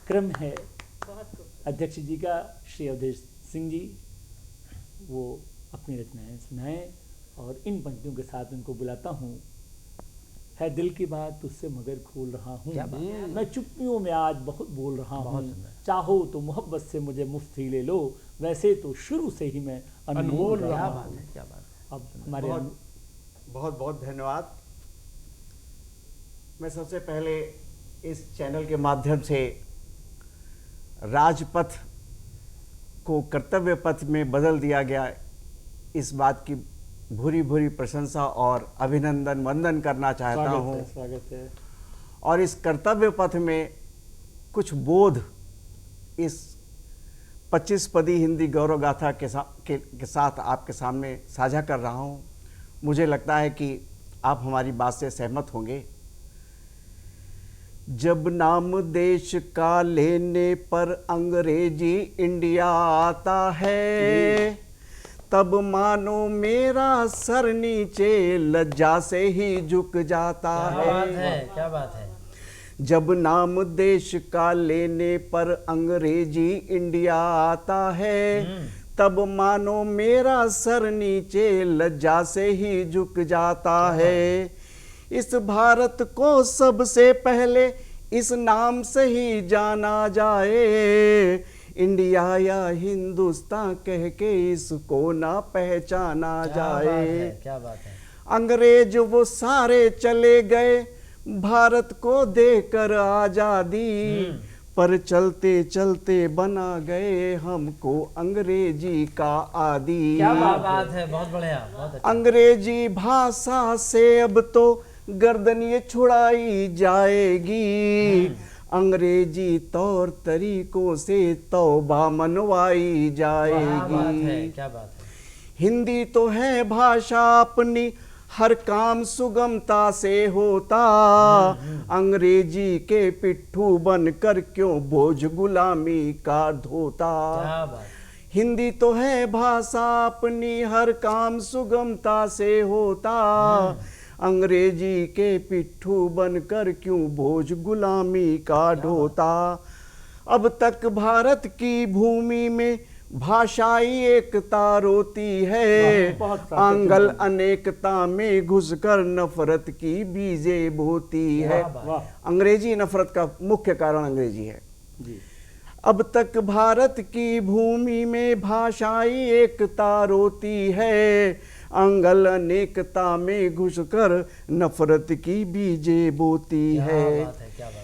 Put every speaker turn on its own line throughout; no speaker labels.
क्रम है अध्यक्ष जी का, श्री अवधेश सिंह जी वो अपनी रचनाएं सुनाएं और इन पंक्तियों के साथ उनको बुलाता हूँ। है दिल की बात तुझसे मगर खोल रहा हूँ, मैं चुप्पियों में आज बहुत बोल रहा हूँ, चाहो तो मोहब्बत से मुझे मुफ्त ही ले लो, वैसे तो शुरू से ही मैं अनमोल रहा हूँ।
क्या बात है।
अब हमारे
बहुत बहुत धन्यवाद। मैं सबसे पहले इस चैनल के माध्यम से राजपथ को कर्तव्य पथ में बदल दिया गया, इस बात की भूरी भूरी प्रशंसा और अभिनंदन वंदन करना चाहता हूँ।
स्वागत है।
और इस कर्तव्य पथ में कुछ बोध इस 25 पदी हिंदी गौरव गाथा के साथ आपके सामने साझा कर रहा हूँ। मुझे लगता है कि आप हमारी बात से सहमत होंगे। जब नाम देश का लेने पर अंग्रेजी इंडिया आता है, तब मानो मेरा सर नीचे लज्जा से ही झुक जाता है।
क्या बात है।
जब नाम देश का लेने पर अंग्रेजी इंडिया आता है, तब मानो मेरा सर नीचे लज्जा से ही झुक जाता है। इस भारत को सबसे पहले इस नाम से ही जाना जाए, इंडिया या हिंदुस्तान कह के इसको ना पहचाना जाए।
क्या बात है।
अंग्रेज वो सारे चले गए भारत को देकर आजादी, पर चलते चलते बना गए हमको अंग्रेजी का आदी।
क्या बात है, बहुत बढ़िया, बहुत अच्छा।
अंग्रेजी भाषा से अब तो गर्दन ये छुड़ाई जाएगी, अंग्रेजी तौर तरीकों से तौबा मनवाई जाएगी।
क्या बात है।
हिंदी तो है भाषा अपनी, हर काम सुगमता से होता, अंग्रेजी के पिट्ठू बनकर क्यों बोझ गुलामी का ढोता। हिंदी तो है भाषा अपनी, हर काम सुगमता से होता, अंग्रेजी के पिट्ठू बनकर क्यों बोझ गुलामी का ढोता। अब तक भारत की भूमि में भाषाई एकता रोती है, आंगल अनेकता में घुसकर नफरत की बीजे बोती है। अंग्रेजी नफरत का मुख्य कारण अंग्रेजी है जी। अब तक भारत की भूमि में भाषाई एकता रोती है, आंगल अनेकता में घुसकर नफरत की बीजे बोती है।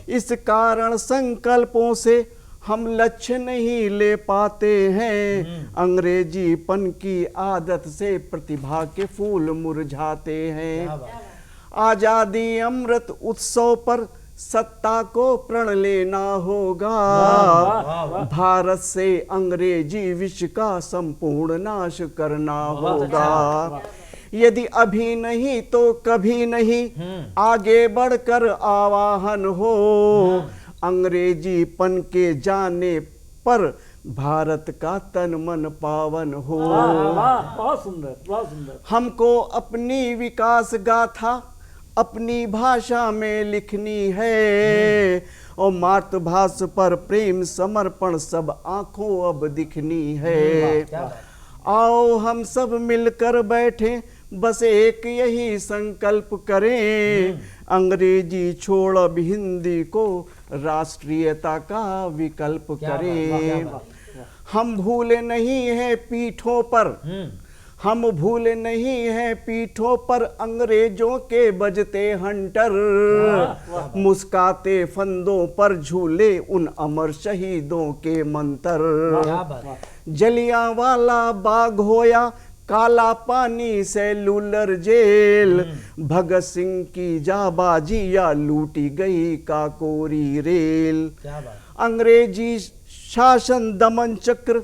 इस कारण संकल्पों से हम लक्ष्य नहीं ले पाते हैं, अंग्रेजीपन की आदत से प्रतिभा के फूल मुरझाते हैं। आजादी अमृत उत्सव पर सत्ता को प्रण लेना होगा, भारत से अंग्रेजी विश्व का संपूर्ण नाश करना होगा। यदि अभी नहीं तो कभी नहीं आगे बढ़कर आवाहन हो, अंग्रेजीपन के जाने पर भारत का तन मन पावन हो।
बहुत सुंदर, बहुत सुंदर।
हमको अपनी विकास गाथा अपनी भाषा में लिखनी है, और मातृभाषा पर प्रेम समर्पण सब आंखों अब दिखनी है। आओ हम सब मिलकर बैठे, बस एक यही संकल्प करें, अंग्रेजी छोड़ अब हिंदी को राष्ट्रीयता का विकल्प करें। हम भूले नहीं हैं पीठों पर, हम भूले नहीं हैं पीठों पर अंग्रेजों के बजते हंटर, मुस्काते फंदों पर झूले उन अमर शहीदों के मंत्र। जलियांवाला बाग होया काला पानी सेलुलर जेल, भगत सिंह की जाबाजी या लूटी गई काकोरी रेल। अंग्रेजी शासन दमन चक्र,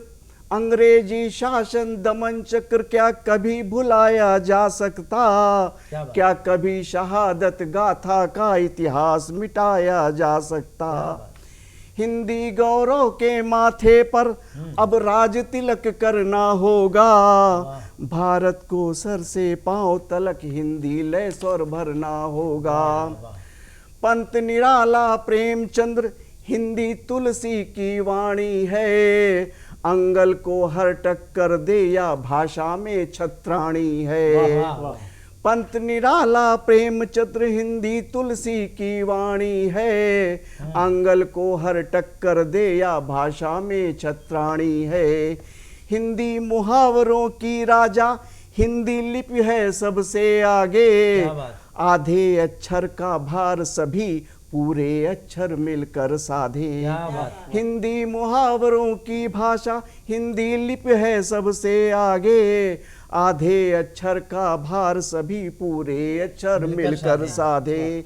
अंग्रेजी शासन दमन चक्र क्या कभी भुलाया जा सकता, क्या कभी शहादत गाथा का इतिहास मिटाया जा सकता। हिंदी गौरव के माथे पर अब राज तिलक करना होगा, भारत को सर से पांव तलक हिंदी लय स्वर भरना होगा। पंत निराला प्रेमचंद्र हिंदी तुलसी की वाणी है, अंगल को हर टक्कर दे या भाषा में छत्राणी है।
वाह, वाह।
पंत निराला प्रेमचंद्र हिंदी तुलसी की वाणी है, अंगल को हर टक्कर दे या भाषा में छत्राणी है। हिंदी मुहावरों की राजा, हिंदी लिपि है सबसे आगे,
क्या बात।
आधे अक्षर का भार सभी पूरे अक्षर मिलकर साधे।
क्या बात।
हिंदी मुहावरों की भाषा, हिंदी लिपि है सबसे आगे, आधे अक्षर का भार सभी पूरे अक्षर मिलकर साधे।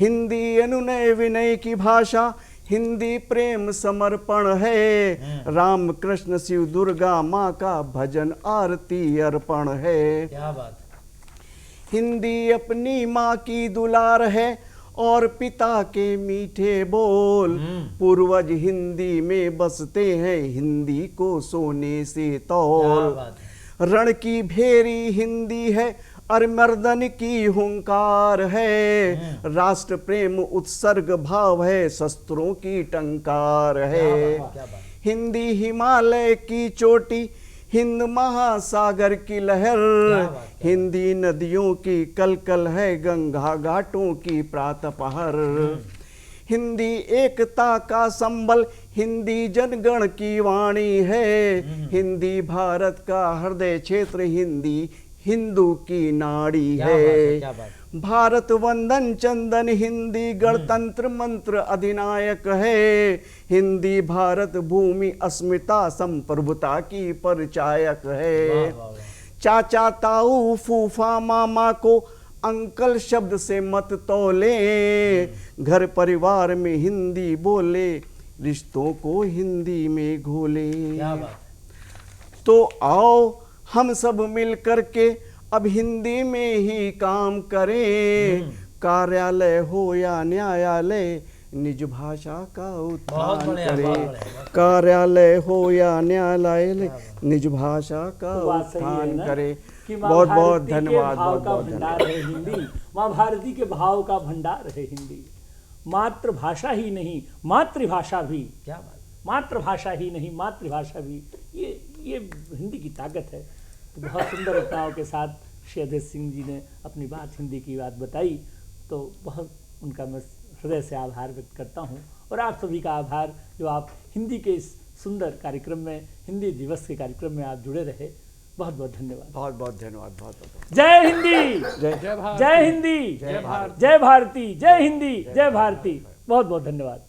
हिंदी अनुनय विनय की भाषा, हिंदी प्रेम समर्पण है, राम कृष्ण शिव दुर्गा माँ का भजन आरती अर्पण है।
क्या बात।
हिंदी अपनी माँ की दुलार है और पिता के मीठे बोल, पूर्वज हिंदी में बसते हैं, हिंदी को सोने से
क्या
तौल।
बात।
रण की भेरी हिंदी है और मर्दन की हुंकार है, राष्ट्र प्रेम उत्सर्ग भाव है, शस्त्रों की टंकार है।
क्या बात।
हिंदी हिमालय की चोटी, हिंद महासागर की लहर, हिंदी नदियों की कलकल है, गंगा घाटों की प्रातःपहर। हिंदी एकता का संबल, हिंदी जनगण की वाणी है, हिंदी भारत का हृदय क्षेत्र, हिंदी हिंदू की नाड़ी
क्या बात है,
है।
क्या बात।
भारत वंदन चंदन हिंदी गणतंत्र मंत्र अधिनायक है, हिंदी भारत भूमि अस्मिता संप्रभुता की परिचायक है।
वाह, वाह, वाह।
चाचा ताऊ फूफा मामा को अंकल शब्द से मत तोले, घर परिवार में हिंदी बोले, रिश्तों को हिंदी में घोले।
क्या बात।
तो आओ हम सब मिल करके अब हिंदी में ही काम करें, कार्यालय हो या न्यायालय, निज भाषा का
बहुत
उत्थान
बढ़िया, बहुत
करें।
बढ़िया।
कार्यालय हो या न्यायालय, निज भाषा का
तो बात सही है
उत्थान
ना
करें।
कि माँ
बहुत बहुत
भारती के
धन्यवाद,
भाव
बहुत
का
बहुत
भंडार
धन्यवाद।
है हिंदी। माँ भारती के भाव का भंडार है हिंदी। मातृभाषा ही नहीं मातृभाषा भी,
क्या बात।
मातृभाषा ही नहीं मातृभाषा भी, ये हिंदी की ताकत है। तो बहुत सुंदर रचनाओं के साथ श्री अधीर सिंह जी ने अपनी बात हिंदी की बात बताई, तो बहुत उनका मैं हृदय से आभार व्यक्त करता हूँ। और आप सभी का आभार जो आप हिंदी के इस सुंदर कार्यक्रम में, हिंदी दिवस के कार्यक्रम में आप जुड़े रहे। बहुत बहुत धन्यवाद।
बहुत बहुत धन्यवाद। बहुत बहुत
जय हिंदी,
जय
जय हिंदी, जय भारती, जय हिंदी, जय भारती। बहुत बहुत धन्यवाद।